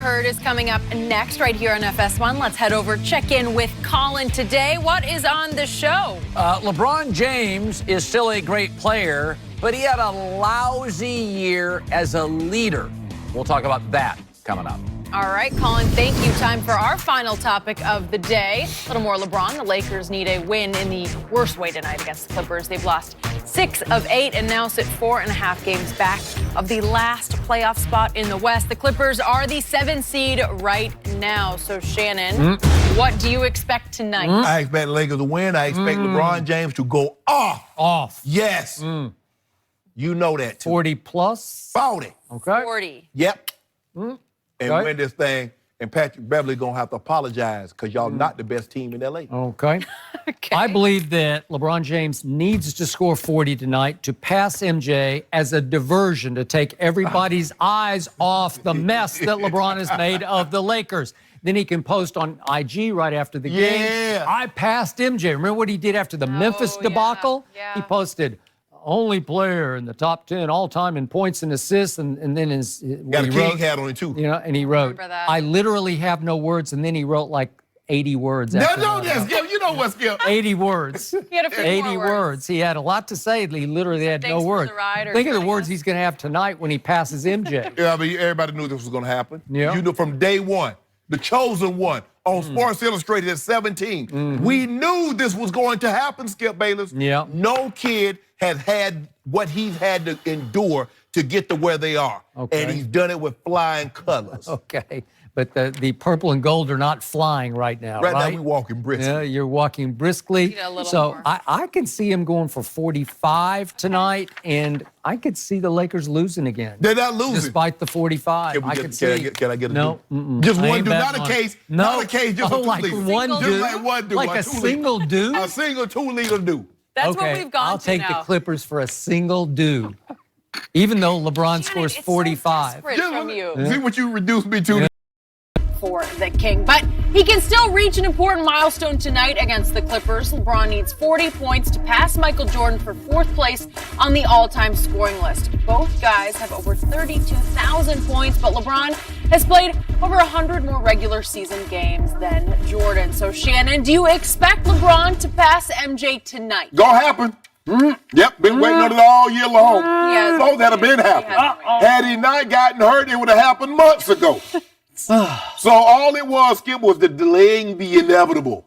Herd is coming up next right here on FS1. Let's head over, check in with Colin today. What is on the show? LeBron James is still a great player, but he had a lousy year as a leader. We'll talk about that coming up. All right, Colin, thank you. Time for our final topic of the day. A little more LeBron. The Lakers need a win in the worst way tonight against the Clippers. They've lost 6 of 8 and now sit 4.5 games back of the last playoff spot in the West. The Clippers are the 7th seed right now. So, Shannon, what do you expect tonight? I expect the Lakers to win. I expect LeBron James to go off. Yes. You know that, too. 40 plus? 40. Okay. 40. Yep. And win this thing. And Patrick Beverly going to have to apologize because y'all not the best team in L.A. Okay. Okay. I believe that LeBron James needs to score 40 tonight to pass MJ as a diversion to take everybody's eyes off the mess that LeBron has made of the Lakers. Then he can post on IG right after the game. I passed MJ. Remember what he did after the Memphis debacle? Yeah. He posted, only player in the top 10 all-time in points and assists, and then Got a king hat on it, too. You know, and he wrote, Remember that. I literally have no words, and then he wrote like 80 words. No, after no, that. yes, Skip. You know what, Skip? 80 words. He had a few 80 more words. He had a lot to say. He literally had Thanks no for words. the ride or Think of the joining words us. he's going to have tonight when he passes MJ. Yeah, I mean, everybody knew this was going to happen. Yeah. You knew from day one, the chosen one on Sports Illustrated at 17. We knew this was going to happen, Skip Bayless. Yeah. No kid has had what he's had to endure to get to where they are. Okay. And he's done it with flying colors. Okay. But the purple and gold are not flying right now, right? Right now, we walking brisk. Yeah, you're walking briskly. Need a little So more. I can see him going for 45 tonight, and I could see the Lakers losing again. They're not losing. Despite the 45. Can we I get- could can I see. get- can I get a no, do? Just I one ain't do, betting not a on case, it. No. not a case, just a oh, like two-liter. one Just do? like one do, Like a a two-liter. single do? A single 2-liter do. That's okay, what we've gone I'll to take now. the Clippers for a single do. Even though LeBron Shannon, scores it's so 45. desperate Just from you. see what you reduced me to. For the King. But he can still reach an important milestone tonight against the Clippers. LeBron needs 40 points to pass Michael Jordan for 4th place on the all-time scoring list. Both guys have over 32,000 points, but LeBron has played over 100 more regular season games than Jordan. So, Shannon, do you expect LeBron to pass MJ tonight? Gonna happen. Yep, been waiting on it all year long. has. Supposed to have been happening. Had he not gotten hurt, it would have happened months ago. So all it was, Skip, was the delaying the inevitable.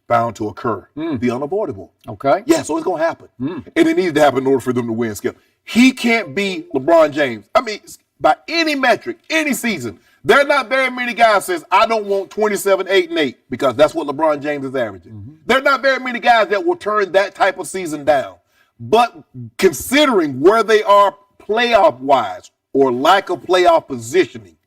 Bound to occur. The unavoidable. Okay. Yeah, so it's going to happen. And it needs to happen in order for them to win, Skip. He can't be LeBron James. I mean, by any metric, any season, there are not very many guys says, I don't want 27, 8, and 8, because that's what LeBron James is averaging. There are not very many guys that will turn that type of season down. But considering where they are playoff-wise or lack of playoff positioning,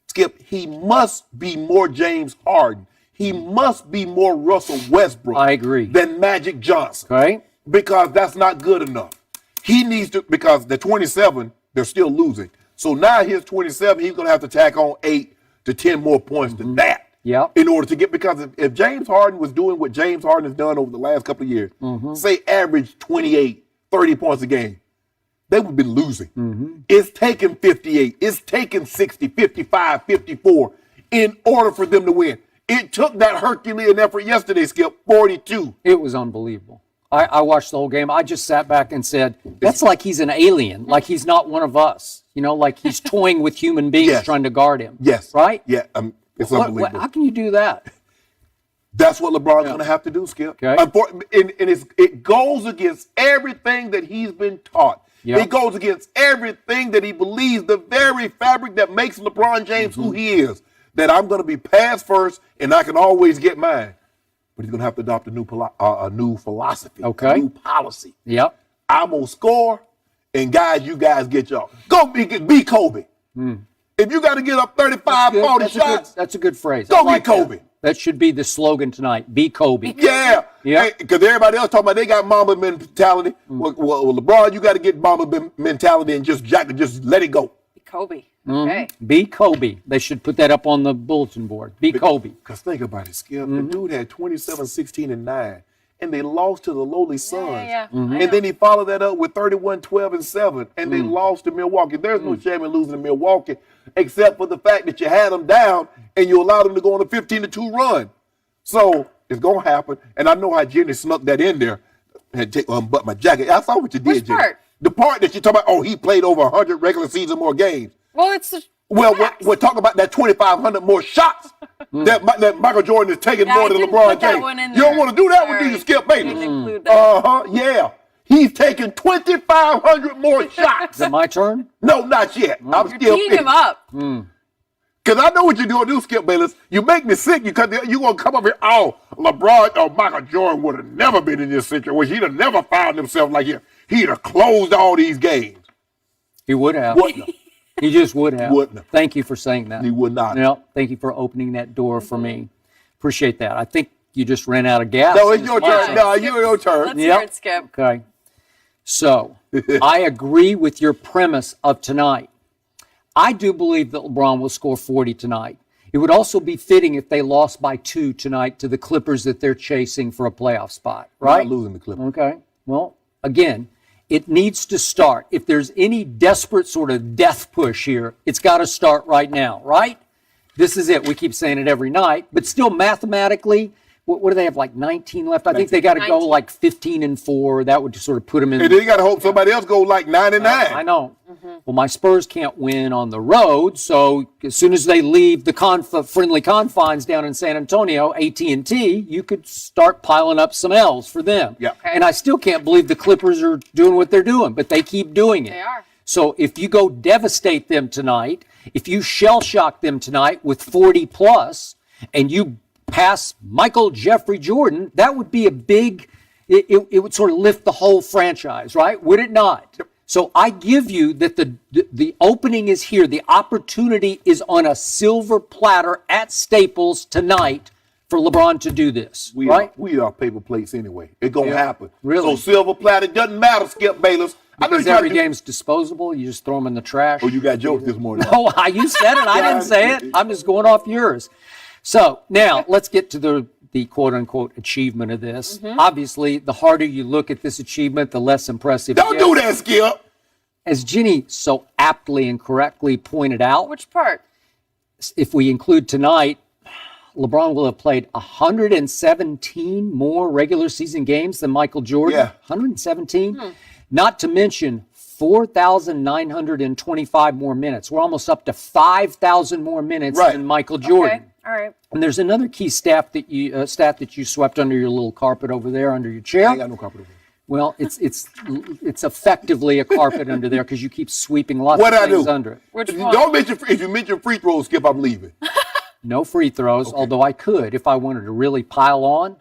Skip, he must be more James Harden. He must be more Russell Westbrook. I agree. Than Magic Johnson. Okay. Because that's not good enough. He needs to, because the 27, they're still losing. So now his 27, he's going to have to tack on 8 to 10 more points than that. Yep. In order to get, because if James Harden was doing what James Harden has done over the last couple of years, say average 28, 30 points a game, they would have been losing. It's taken 58. It's taken 60, 55, 54 in order for them to win. It took that Herculean effort yesterday, Skip, 42. It was unbelievable. I watched the whole game. I just sat back and said, that's like he's an alien, like he's not one of us. You know, like he's toying with human beings Yes. trying to guard him. Yes. Right? Yeah, it's unbelievable. How can you do that? That's what LeBron's going to have to do, Skip. Okay. And it goes against everything that he's been taught. Yep. It goes against everything that he believes, the very fabric that makes LeBron James who he is, that I'm going to be passed first and I can always get mine. But he's going to have to adopt a new philosophy, Okay. a new policy. Yep. I'm going to score, and guys, you guys get y'all. Go be Kobe. If you got to get up 35, 40 shots, That's a good phrase. Go I be like that. Kobe. That should be the slogan tonight. Be Kobe. yeah. Yeah. Because everybody else talking about they got Mamba mentality. Well, LeBron, you got to get Mamba mentality and just let it go. Kobe. Okay. Be Kobe. They should put that up on the bulletin board. Be Kobe. Because think about it, Skip. The dude had 27, 16, and 9. and they lost to the lowly Suns. Yeah. And then he followed that up with 31, 12, and 7, and they lost to Milwaukee. There's no shame in losing to Milwaukee, except for the fact that you had them down and you allowed them to go on a 15-2 run. So it's going to happen, and I know how Jenny snuck that in there. I had to unbutton my jacket. I saw what you did, Which Jenny. part? The part that you talk about, oh, he played over 100 regular season more games. Well, it's the Well, facts. we're talking about that 2,500 more shots that Michael Jordan is taking Yeah, more I than didn't LeBron put that James. one in You don't there. want to do that with Sorry. you, Skip Bayless. Didn't include that. Yeah. He's taking 2,500 more shots. Is it my turn? No, not yet. I'm You're still teeing him up. Because I know what you're going to do, Skip Bayless. You make me sick because you're going to come up here, oh, LeBron, oh, Michael Jordan would have never been in this situation. He'd have never found himself like here. He'd have closed all these games. He would have. Wouldn't have. He just would have. Wouldn't have. Thank you for saying that. He would not. No, thank you for opening that door for me. Appreciate that. I think you just ran out of gas. No, it's in your this turn. mic. No, your turn. Let's Yep. hear it, Skip. Okay. So I agree with your premise of tonight. I do believe that LeBron will score 40 tonight. It would also be fitting if they lost by 2 tonight to the Clippers that they're chasing for a playoff spot, right? Not losing the Clippers. Okay. Well, again, it needs to start. If there's any desperate sort of death push here, it's got to start right now, right? This is it. We keep saying it every night, but still mathematically, what do they have, like 19 left? I think they got to go 19. like 15-4. That would sort of put them in. And then you got to hope somebody else go like 99. I know. Well, my Spurs can't win on the road, so as soon as they leave the friendly confines down in San Antonio, AT&T, you could start piling up some L's for them. Yeah. Okay. And I still can't believe the Clippers are doing what they're doing, but they keep doing it. They are. So if you go devastate them tonight, if you shell shock them tonight with 40 plus, and you pass Michael Jeffrey Jordan, that would be a big, it would sort of lift the whole franchise, right? Would it not? So I give you that the opening is here. The opportunity is on a silver platter at Staples tonight for LeBron to do this, right? We are paper plates anyway. It's going to happen. Really? So silver platter doesn't matter, Skip Bayless. Because every game's disposable. You just throw them in the trash. Oh, you got jokes this morning. No, you said it. I didn't say it. I'm just going off yours. So now let's get to the quote-unquote achievement of this. Obviously, the harder you look at this achievement, the less impressive it Don't gets. do that, Skip. As Jenny so aptly and correctly pointed out, Which part? if we include tonight, LeBron will have played 117 more regular season games than Michael Jordan. Yeah. 117. Not to mention 4,925 more minutes. We're almost up to 5,000 more minutes Right. than Michael Jordan. Okay. All right. And there's another key stat that you swept under your little carpet over there, under your chair. I ain't got no carpet over here. Well, it's effectively a carpet under there because you keep sweeping lots What'd of I things do? under it. Which one? Don't mention, if you mention free throws, Skip, I'm leaving. No free throws, although I could if I wanted to really pile on.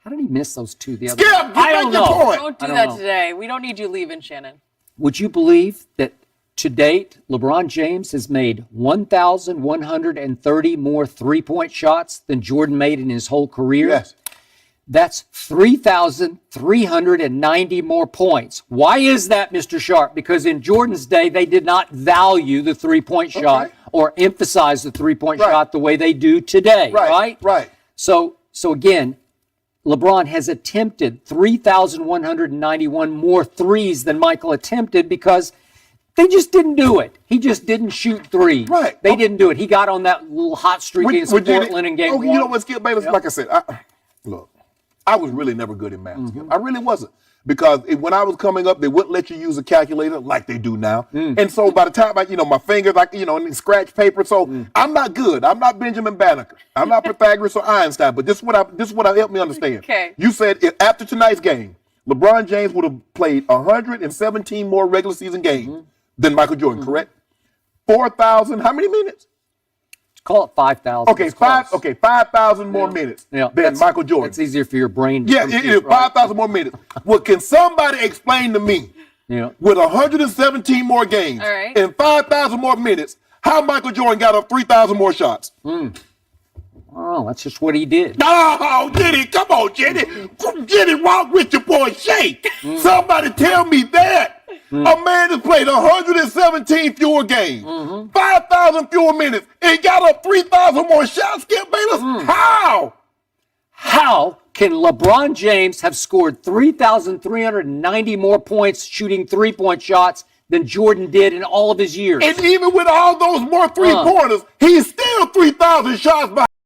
How did he miss those two the other Skip, night? get I don't back your know. point. Don't do I don't that know. today. We don't need you leaving, Shannon. Would you believe that to date, LeBron James has made 1,130 more three-point shots than Jordan made in his whole career? Yes. That's 3,390 more points. Why is that, Mr. Sharp? Because in Jordan's day, they did not value the three-point shot or emphasize the three-point Right. shot the way they do today, right? Right. So again, LeBron has attempted 3,191 more threes than Michael attempted because they just didn't do it. He just didn't shoot threes. Right. They didn't do it. He got on that little hot streak against Portland in game one. You know what, Skip Bayless? Like I said, look, I was really never good in math, Skip. I really wasn't. Because when I was coming up, they wouldn't let you use a calculator like they do now. And so by the time my fingers, and scratch paper. So I'm not good. I'm not Benjamin Banneker. I'm not Pythagoras or Einstein. But this is what helped me understand. Okay. You said after tonight's game, LeBron James would have played 117 more regular season games than Michael Jordan, correct? 4,000, how many minutes? Call it 5,000. Okay, It's close. 5,000 more minutes than that's- Michael Jordan. It's easier for your brain to Yeah, compute, it is right? 5,000 more minutes. Well, can somebody explain to me, Yeah. with 117 more games All right. and 5,000 more minutes, how Michael Jordan got up 3,000 more shots? Oh, that's just what he did. No, Jenny, come on, Jenny. Jenny, walk with your boy Shay. Somebody tell me that. A man has played 117 fewer games, 5,000 fewer minutes, and got up 3,000 more shots, Skip Bayless. How? How Can LeBron James have scored 3,390 more points shooting three-point shots than Jordan did in all of his years? And even with all those more three-pointers, he's still 3,000 shots behind.